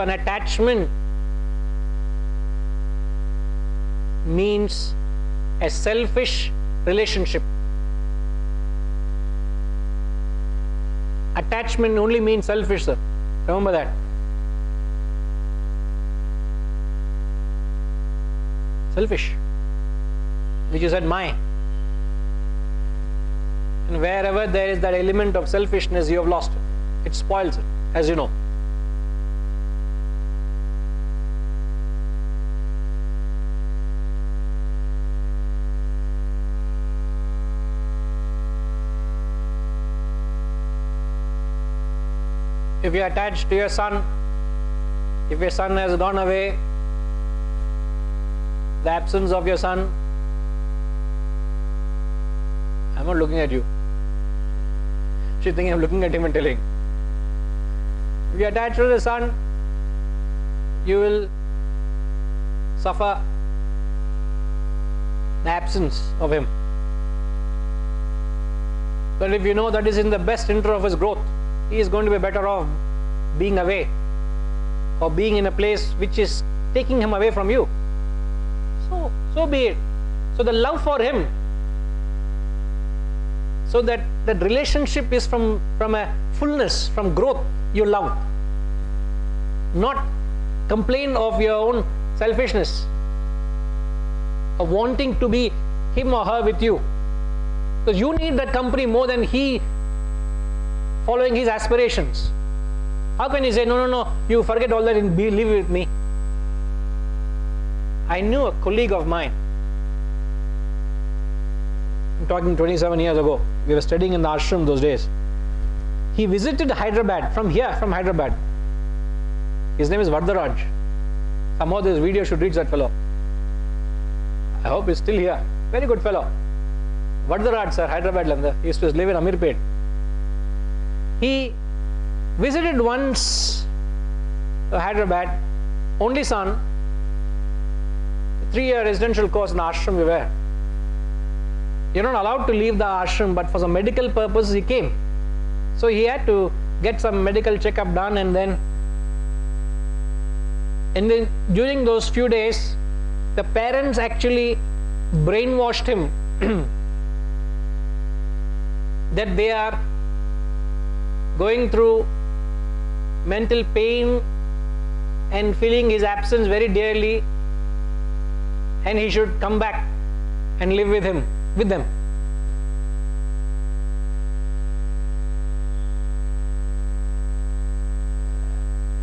So an attachment means a selfish relationship. Attachment only means selfish, sir. Remember that. Selfish. Which you said my. And wherever there is that element of selfishness, you have lost it. It spoils it, as you know. If you are attached to your son, if your son has gone away, the absence of your son, I'm not looking at you. She's thinking I'm looking at him and telling. If you are attached to the son, you will suffer the absence of him. But if you know that is in the best interest of his growth, he is going to be better off being away or being in a place which is taking him away from you. So be it. So the love for him, so that that relationship is from a fullness, from growth, you love. Not complain of your own selfishness, of wanting to be him or her with you. Because you need that company more than he following his aspirations. How can you say, no, you forget all that and live with me? I knew a colleague of mine. I'm talking 27 years ago. We were studying in the ashram those days. He visited Hyderabad, from Hyderabad. His name is Vardharaj. Somehow this video should reach that fellow. I hope he's still here. Very good fellow. Vardharaj, sir, Hyderabad Landa. He used to live in Amirpet. He visited once Hyderabad, only son, 3-year residential course in the ashram we were. You're not allowed to leave the ashram, but for some medical purposes he came. So he had to get some medical checkup done, and then during those few days, the parents actually brainwashed him that they are going through mental pain and feeling his absence very dearly, and he should come back and live with them.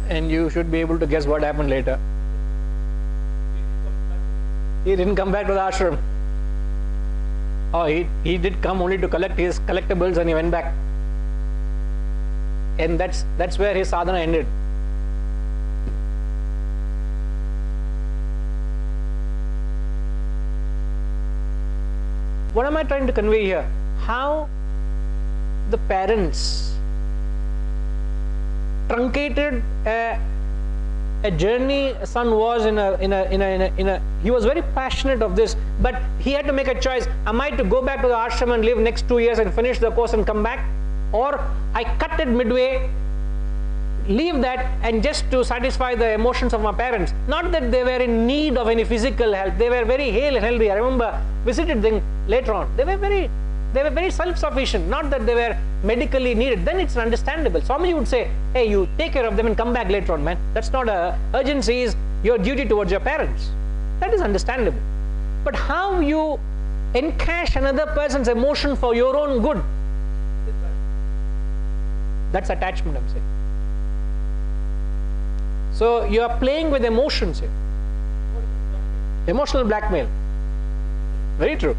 And you should be able to guess what happened later. He didn't come back to the ashram. Oh, he did come only to collect his collectibles, and he went back. And that's where his sadhana ended. What am I trying to convey here? How the parents truncated a journey a son was he was very passionate of this, but he had to make a choice. Am I to go back to the ashram and live next 2 years and finish the course and come back? Or I cut it midway, leave that, and just to satisfy the emotions of my parents. Not that they were in need of any physical health. They were very hale and healthy. I remember visited them later on. They were very self-sufficient. Not that they were medically needed. Then it's understandable. Somebody would say, hey, you take care of them and come back later on, man. That's not urgency, is your duty towards your parents. That is understandable. But how you encash another person's emotion for your own good, that's attachment, I'm saying. So you are playing with emotions here. Emotional blackmail. Very true.